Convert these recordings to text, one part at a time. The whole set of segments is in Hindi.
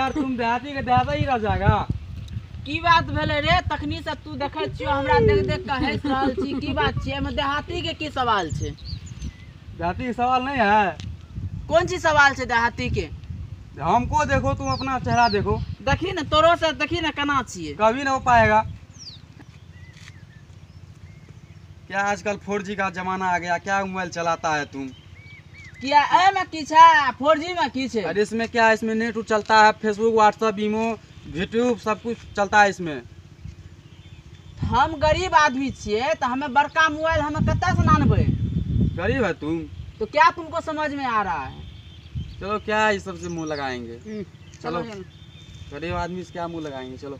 यार तुम देहाती के देहाता ही रह जाएगा। की बात भेले रे? तखनी से तू देखे छियो हमरा देख देख के हंस रहल छी। की बात छै? एमे देहाती के की सवाल छै? देहाती के सवाल नहीं है। कौन सी सवाल छै देहाती के? हमको देखो, तुम अपना चेहरा देखो। देखी ना तोरो से देखी ना केना छिए। कभी ना हो पाएगा। क्या आजकल 4G का जमाना आ गया, क्या मोबाइल चलाता है तुम? किया ए में की छै? 4G में की छै? अरे इसमें क्या है, इसमें नेट चलता है, फेसबुक, व्हाट्सएप, ईमो, यूट्यूब सब कुछ चलता है इसमें। हम गरीब आदमी छिए तो हमें बड़का मोबाइल हमें कत्ता से लानबे? गरीब है तुम तो क्या तुमको समझ में आ रहा है? चलो क्या है, इस सबसे मुंह लगाएंगे। चलो गरीब आदमी से क्या मुंह लगाएंगे। चलो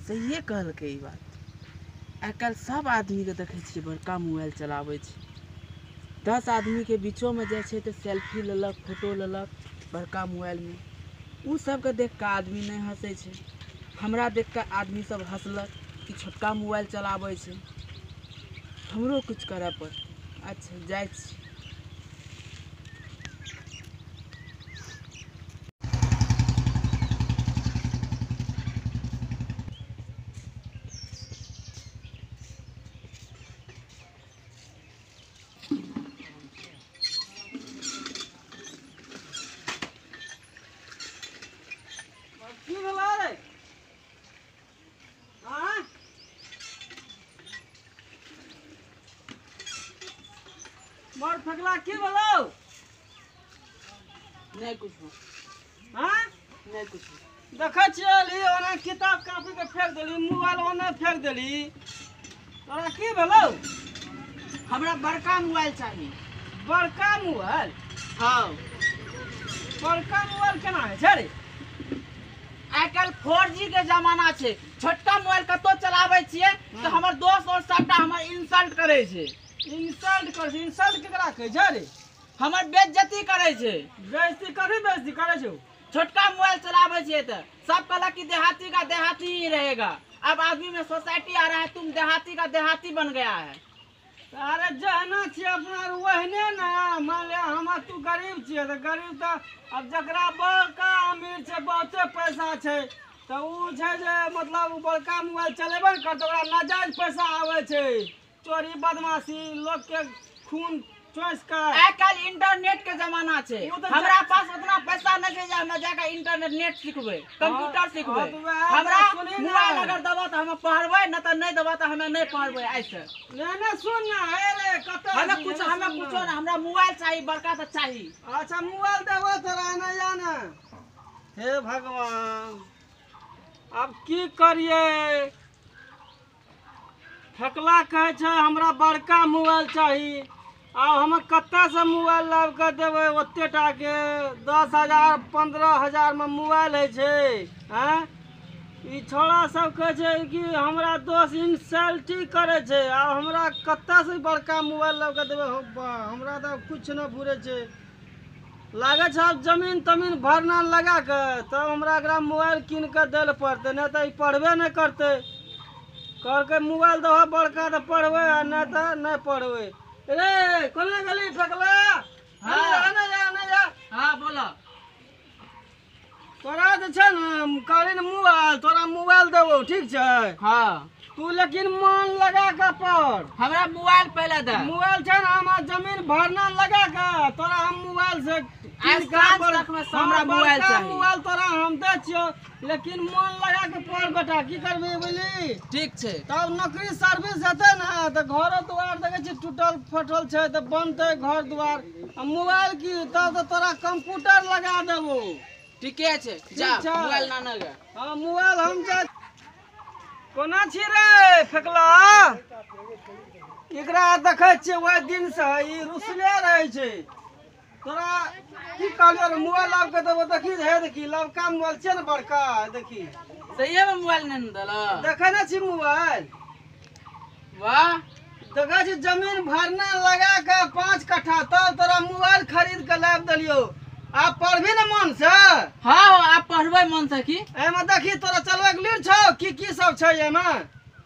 सही कहल के ई बात। आजकल सब आदमी के देखे छिए बड़का मोबाइल चलावे छै। 10 आदमी के बीचो में जाए छै तो सेल्फी लेलक, फोटो लेलक बड़का मोबाइल में। उ सब के देख के आदमी नहीं हंसे छै। हमरा देख के आदमी सब हंसलक कि छोटका मोबाइल चलावे छै। हमरो कुछ करे पड़त। अच्छा जाए छी। मार फेकला की बोलो? नहीं कुछ हाँ नहीं कुछ। देखे छियै ओने किताब कॉपी के फेंक देली, मोबाइल ओने फेंक देली। तोरा की भेलो? हमरा बड़का मोबाइल चाहिए। बड़का मोबाइल? हाँ बड़का मोबाइल केना है छै रे? आजकल 4G के जमाना छै। छोटका मोबाइल कतो चलावे छिए तो हमर दोस्त और सबटा हमर इंसल्ट करे छै। इंसल्ट कर छै? इंसल्ट केकरा कहै छै रे? हमर बेइज्जती करे छै। बेइज्जती करे छौ? छोटका मोबाइल चलावे छिए तो सब कहला कि देहाती का देहाती ही रहेगा। अब आदमी में सोसाइटी आ रहा है, तुम देहाती का देहाती बन गया है। अरे जहना छियै अपना वहने ना। मान लिया हम तू गरीब छियै तो गरीब तो अब जकरा बड़का अमीर छै, बहुते पैसा छै तो उ छै जे मतलब उ बड़का मोबाइल चलेबे न करतै, ओकरा नाजायज पैसा आवे छै। चोरी बदमाशी, लोग के खून चोइस कर। आजकल इंटरनेट के जमाना छै। वो तो हमरा पास उतना पैसा नहीं है जे हम जाके इंटरनेट नेट सीखबे, कंप्यूटर सीखबे। हमरा मोबाइल अगर देबो तो हम पढ़बे, न तो नहीं देबो तो हमें नहीं पढ़बे। ऐसे नहीं सुन ना, हे रे कत हमें कुछो ना, हमरा मोबाइल चाहिए, बड़का तो चाहिए। अच्छा मोबाइल देबो तोरा ना जाना। हे भगवान अब की करिए? फेकला कहे छै हमरा बड़का मोबाइल चाहिए। अब हम कत्ता से मोबाइल लाब के देवे? ओते टा के 10,000 15,000 में मोबाइल है छै। हैं ई छोड़ा सब कहे छै कि हमरा दोस्त इंसल्टी करे छै। अब हमरा कत्ता से बड़का मोबाइल लाब के देवे? हमरा तो कुछ न भूरे छै। लागे छै अब जमीन तमीन भरना लगा के तब हमरा एकरा मोबाइल कीन के दे पड़ते, नहीं तो ई पढ़बे नहीं करते। कहलकै मोबाइल दहो बड़का तो पढ़बे, नहीं तो नहीं पढ़बे। रे कोने गली फेकला? हाँ बोलो। तोरा जे छै न कहली न मोबाइल, तोरा मोबाइल देबो ठीक छै। हाँ तू लेकिन मन लगा के पढ़। हमरा मोबाइल पहले दे। मोबाइल छै न हम जमीन भरना लगा के तोरा हम मोबाइल से हमरा मोबाइल चाहिए। मोबाइल तोरा हम दे छियो, लेकिन मन लगा के पढ़ बेटा। की करबी बुझली? ठीक छै। तब नौकरी सर्विस हेतै न तो घरो दुआर देखे छी टूटल फटल छै तो बनते घर दुआर। मोबाइल की तब तो तोरा कंप्यूटर लगा देबो। ठीके छै, जा ठीक छै। मोबाइल ना गे। हाँ मोबाइल हम जा कोना छी रे फेकला? एकरा देखे छियै ओहि दिन से ई रुसले रहे छै। तोरा की कहलियो रे मोबाइल लाब के देबो? देखी हे देखी लबका मोबाइल छै न बड़का, देखी सही में मोबाइल नहीं देला। देखे न छी मोबाइल? वाह देखे छी जमीन भरना लगा के 5 कट्ठा तब तोरा मोबाइल खरीद के लाब देलियो। आप पढ़बी न मन से? हाँ आप पढ़बे मन से की? एमे देखी तोरा चलबे के लूर छौ की सब छै एमे?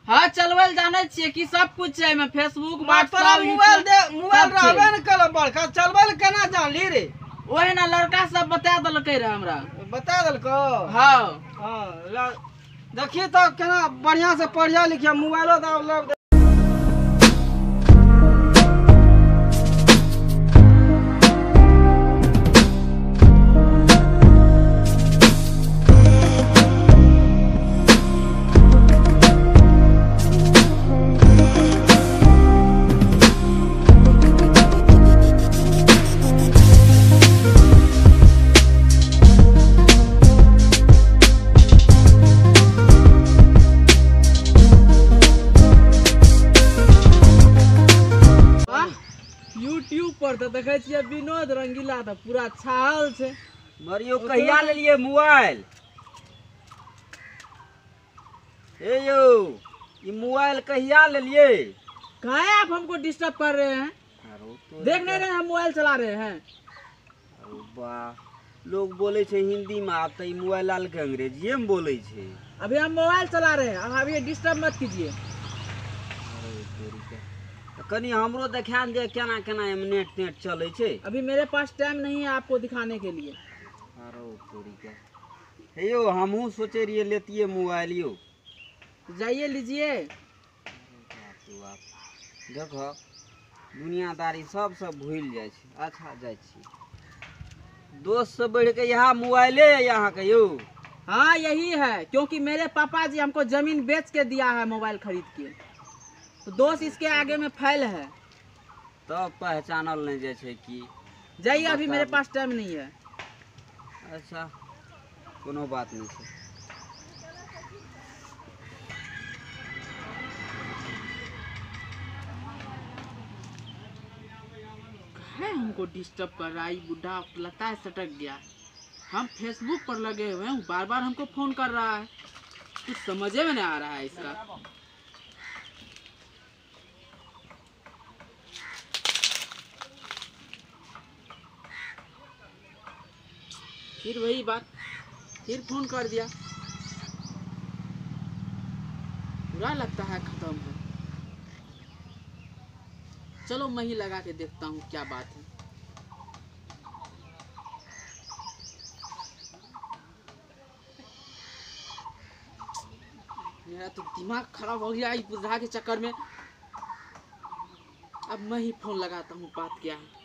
हाँ चलवल जाने छिए कि सब कुछ है में फेसबुक तोरा मोबाइल दे मोबाइल रहबे न कर बड़का चलबल केना जानली रे ओहे ना लड़का सब बता देलकै रे हमरा बता देलको हाँ हाँ देखिए तो केना बढ़िया से पढ़िया लिखिया मोबाइलो द यूट्यूब पर तो देखे छिए विनोद रंगीला तो पूरा छाल छे मरियो कहिया लेलिए मोबाइल ए यो ये मोबाइल कहिया लेलिए काहे आप हमको डिस्टर्ब कर रहे हैं देख नहीं रहे हम मोबाइल चला रहे हैं लोग बोले छे हिंदी में आप तो ये मोबाइल लाल के अंग्रेजी में बोले छे अभी हम मोबाइल चला रहे हैं अब अभी डिस्टर्ब मत कीजिए कनी हमरो देखा दे केना केना नेट नेट चले छे अभी मेरे पास टाइम नहीं है आपको दिखाने के लिए अरे तोरी के हे यो हमहू सोचे रहिए लेतिए मोबाइल यो जाइए लीजिए देखो दुनियादारी सब भूल जाए छे अच्छा जाए छी दोस्त से बढ़ के यहाँ मोबाइले यहाँ के यो हाँ यही है क्योंकि मेरे पापा जी हमको जमीन बेच के दिया है मोबाइल खरीद के तो दोस्त इसके आगे में फैल है तब पहचानल नहीं जाए छे कि जाइए अभी मेरे पास टाइम नहीं है अच्छा कोनो बात नहीं है हमको डिस्टर्ब कर रहा है बुढ़ा लगता है सटक गया हम फेसबुक पर लगे हुए हैं बार बार हमको फोन कर रहा है कुछ समझ में नहीं आ रहा है इसका फिर वही बात फिर फोन कर दिया बुरा लगता है खत्म है चलो मैं ही लगा के देखता हूँ क्या बात है मेरा तो दिमाग खराब हो गया इस बुढ़ा के चक्कर में अब मैं ही फोन लगाता हूँ बात क्या है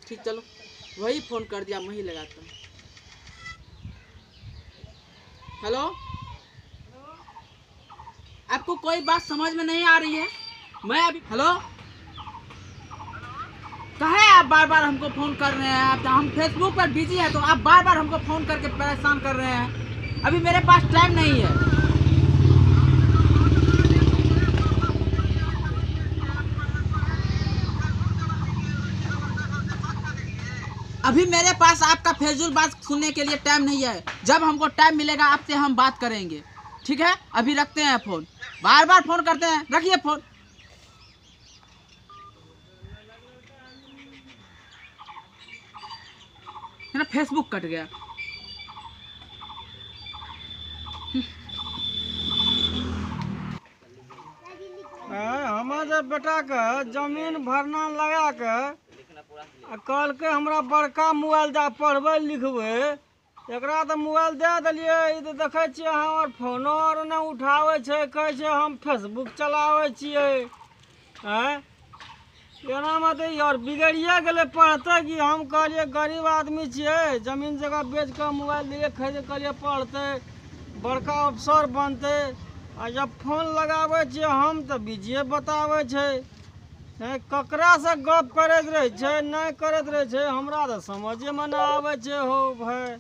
ठीक चलो वही फोन कर दिया मैं ही लगाता हूँ हेलो आपको कोई बात समझ में नहीं आ रही है मैं अभी हेलो कहे आप बार बार हमको फोन कर रहे हैं आप हम फेसबुक पर बिजी है तो आप बार बार हमको फोन करके परेशान कर रहे हैं अभी मेरे पास टाइम नहीं है अभी मेरे पास आपका फेजुल बात सुनने के लिए टाइम नहीं है जब हमको टाइम मिलेगा आपसे हम बात करेंगे ठीक है अभी रखते हैं फोन बार बार फोन करते हैं रखिए फोन मेरा फेसबुक कट गया हमारे बेटा के जमीन भरना लगा के कल के हमरा बड़का मोबाइल दे पढ़बे लिखबे एकरा तो मोबाइल दे दिलिए तो देखे छिए हमर फोनो और न उठावे छे कहे छे हम फेसबुक चलावे छिए हैं एना में तो यार बिगड़िए गेले पढ़ते कि हम कहलिए गरीब आदमी छिए जमीन जगह बेच के मोबाइल लिए खरीद कहलिए पढ़ते बड़का अफसर बनते आ जब फोन लगावे छिए हम तो बिजिए बतावे छे ककरा से गप करत रहे छे नहीं करत रहे छे हमरा तो समझे में ना आवे छे हो भाई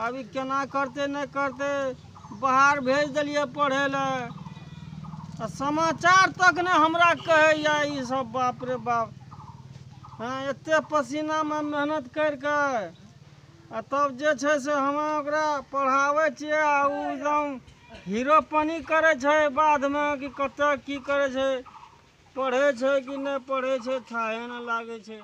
अभी केना करते नहीं करते बाहर भेज दिलिए पढ़े ला समाचार तक ने हमरा कहे या ई सब बाप रे बाप हाँ एते पसीना में मेहनत करके तब जे छे से हम ओकरा पढ़ावे छिए आ उ एकदम हीरोपनी करे छे बाद में कि कते की करे छे पढ़े छे कि नहीं पढ़े छे थाहे न लागे छे।